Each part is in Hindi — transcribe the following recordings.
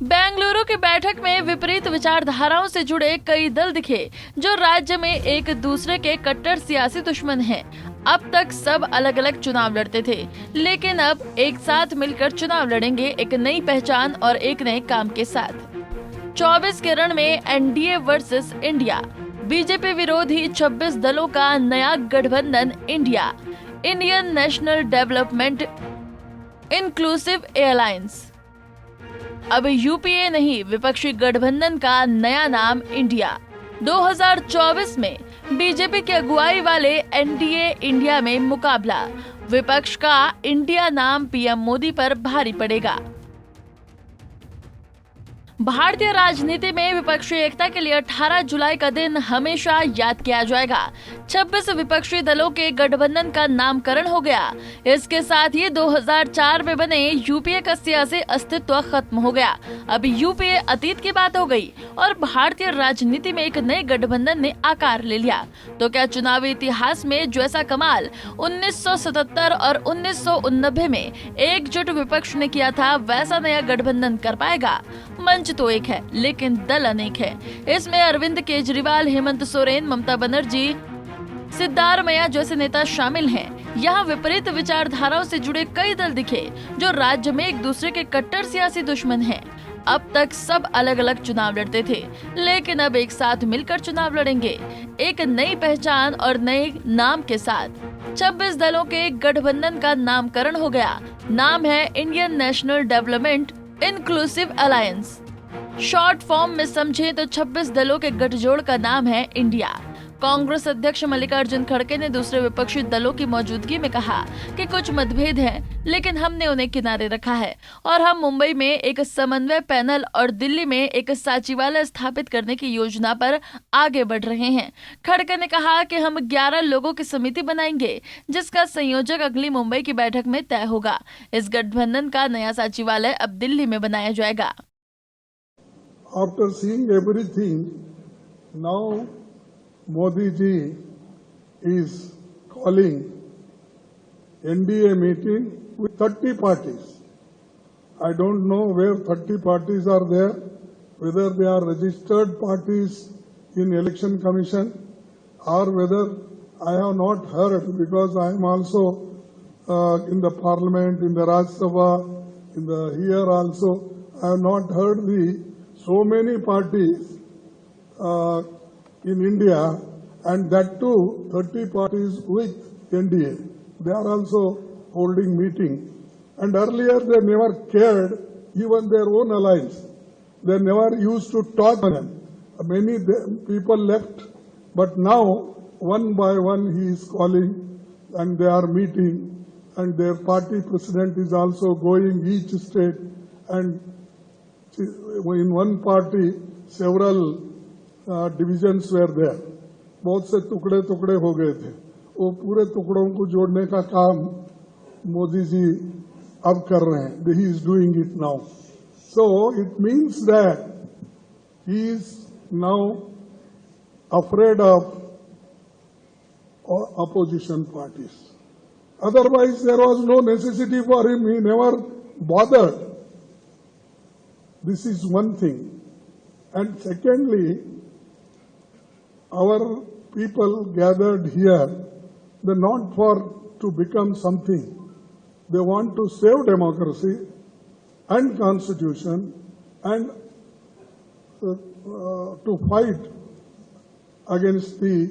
बेंगलुरु की बैठक में विपरीत विचारधाराओं से जुड़े कई दल दिखे जो राज्य में एक दूसरे के कट्टर सियासी दुश्मन हैं। अब तक सब अलग अलग चुनाव लड़ते थे, लेकिन अब एक साथ मिलकर चुनाव लड़ेंगे, एक नई पहचान और एक नए काम के साथ। 24 के रण में एनडीए वर्सेस इंडिया, बीजेपी विरोधी 26 दलों का नया गठबंधन India, Indian National Development Inclusive Alliance. अब यूपीए नहीं, विपक्षी गठबंधन का नया नाम इंडिया। 2024 में बीजेपी की अगुवाई वाले एनडीए इंडिया में मुकाबला, विपक्ष का इंडिया नाम पीएम मोदी पर भारी पड़ेगा। भारतीय राजनीति में विपक्षी एकता के लिए 18 जुलाई का दिन हमेशा याद किया जाएगा। 26 विपक्षी दलों के गठबंधन का नामकरण हो गया। इसके साथ ही 2004 में बने यूपीए का सियासी अस्तित्व खत्म हो गया। अब यूपीए अतीत की बात हो गई और भारतीय राजनीति में एक नए गठबंधन ने आकार ले लिया। तो क्या चुनावी इतिहास में जैसा कमाल 1977 और 1989 में एकजुट विपक्ष ने किया था, वैसा नया गठबंधन कर पाएगा? मंच तो एक है, लेकिन दल अनेक है। इसमें अरविंद केजरीवाल, हेमंत सोरेन, ममता बनर्जी, सिद्धारमैया जैसे नेता शामिल हैं। यहाँ विपरीत विचारधाराओं से जुड़े कई दल दिखे जो राज्य में एक दूसरे के कट्टर सियासी दुश्मन हैं। अब तक सब अलग अलग चुनाव लड़ते थे, लेकिन अब एक साथ मिलकर चुनाव लड़ेंगे, एक नई पहचान और नए नाम के साथ। 26 दलों के गठबंधन का नामकरण हो गया। नाम है Indian National Development inclusive alliance. Short form में समझे तो 26 दलों के गठजोड़ का नाम है इंडिया। कांग्रेस अध्यक्ष मल्लिकार्जुन खड़गे ने दूसरे विपक्षी दलों की मौजूदगी में कहा कि कुछ मतभेद हैं, लेकिन हमने उन्हें किनारे रखा है और हम मुंबई में एक समन्वय पैनल और दिल्ली में एक सचिवालय स्थापित करने की योजना पर आगे बढ़ रहे हैं। खड़गे ने कहा कि हम 11 लोगों की समिति बनाएंगे, जिसका संयोजक अगली मुंबई की बैठक में तय होगा। इस गठबंधन का नया सचिवालय अब दिल्ली में बनाया जाएगा। After seeing everything, now Modi ji is calling NDA meeting with 30 parties. I don't know where 30 parties are there, whether they are registered parties in Election Commission or whether I have not heard, because I am also in the Parliament, in the Rajya Sabha, here also, I have not heard so many parties in India, and that too 30 parties with NDA. They are also holding meeting. And earlier they never cared even their own alliance. They never used to talk to them. Many people left, but now one by one he is calling and they are meeting, and their party president is also going each state, and in one party several divisions were there. बहुत से टुकड़े टुकड़े हो गए थे। वो पूरे टुकड़ों को जोड़ने का काम मोदी जी अब कर रहे हैं। He is doing it now. So it means that he is now afraid of opposition parties. Otherwise there was no necessity for him. He never bothered. This is one thing. And secondly, our people gathered here, they're not to become something. They want to save democracy and constitution and to fight against the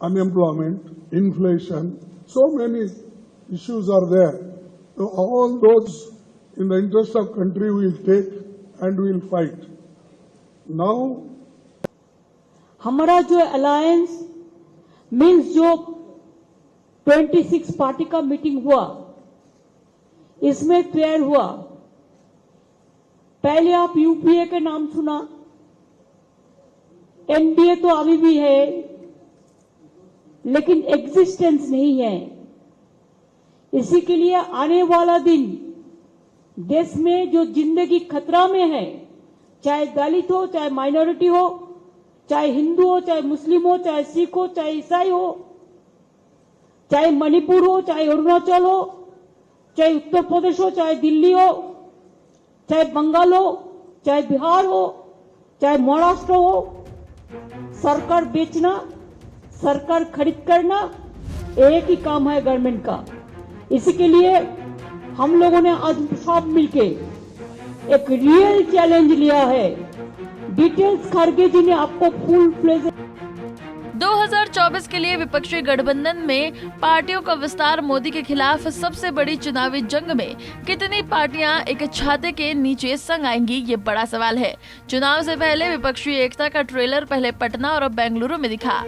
unemployment, inflation. So many issues are there. So all those in the interest of country will take and will fight. Now, हमारा जो अलायंस मीन्स जो 26 पार्टी का मीटिंग हुआ, इसमें क्लियर हुआ। पहले आप यूपीए के नाम सुना, एनडीए तो अभी भी है लेकिन एग्जिस्टेंस नहीं है। इसी के लिए आने वाला दिन देश में जो जिंदगी खतरा में है, चाहे दलित हो, चाहे माइनॉरिटी हो, चाहे हिंदू हो, चाहे मुस्लिम हो, चाहे सिख हो, चाहे ईसाई हो, चाहे मणिपुर हो, चाहे अरुणाचल हो, चाहे उत्तर प्रदेश हो, चाहे दिल्ली हो, चाहे बंगाल हो, चाहे बिहार हो, चाहे महाराष्ट्र हो, सरकार बेचना, सरकार खरीद करना एक ही काम है गवर्नमेंट का। इसी के लिए हम लोगों ने आज सब मिलके एक रियल चैलेंज लिया है। डिटेल्स खड़गे जी ने आपको फुल फ्लेज 2024 के लिए विपक्षी गठबंधन में पार्टियों का विस्तार मोदी के खिलाफ सबसे बड़ी चुनावी जंग में कितनी पार्टियां एक छाते के नीचे संग आएंगी, ये बड़ा सवाल है। चुनाव से पहले विपक्षी एकता का ट्रेलर पहले पटना और अब बेंगलुरु में दिखा।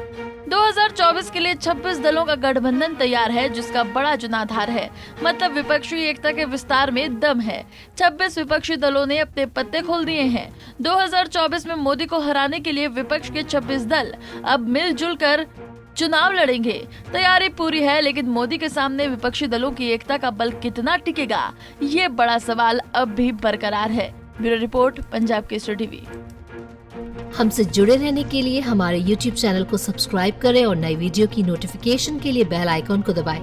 2024 के लिए 26 दलों का गठबंधन तैयार है, जिसका बड़ा जनाधार है। मतलब विपक्षी एकता के विस्तार में दम है। 26 विपक्षी दलों ने अपने पत्ते खोल दिए हैं। 2024 में मोदी को हराने के लिए विपक्ष के 26 दल अब मिलजुल कर चुनाव लड़ेंगे। तैयारी पूरी है, लेकिन मोदी के सामने विपक्षी दलों की एकता का बल कितना टिकेगा, ये बड़ा सवाल अब भी बरकरार है। Bureau report, Punjab Kesari TV. हमसे जुड़े रहने के लिए हमारे YouTube चैनल को सब्सक्राइब करें और नई वीडियो की नोटिफिकेशन के लिए बेल आइकॉन को दबाएं।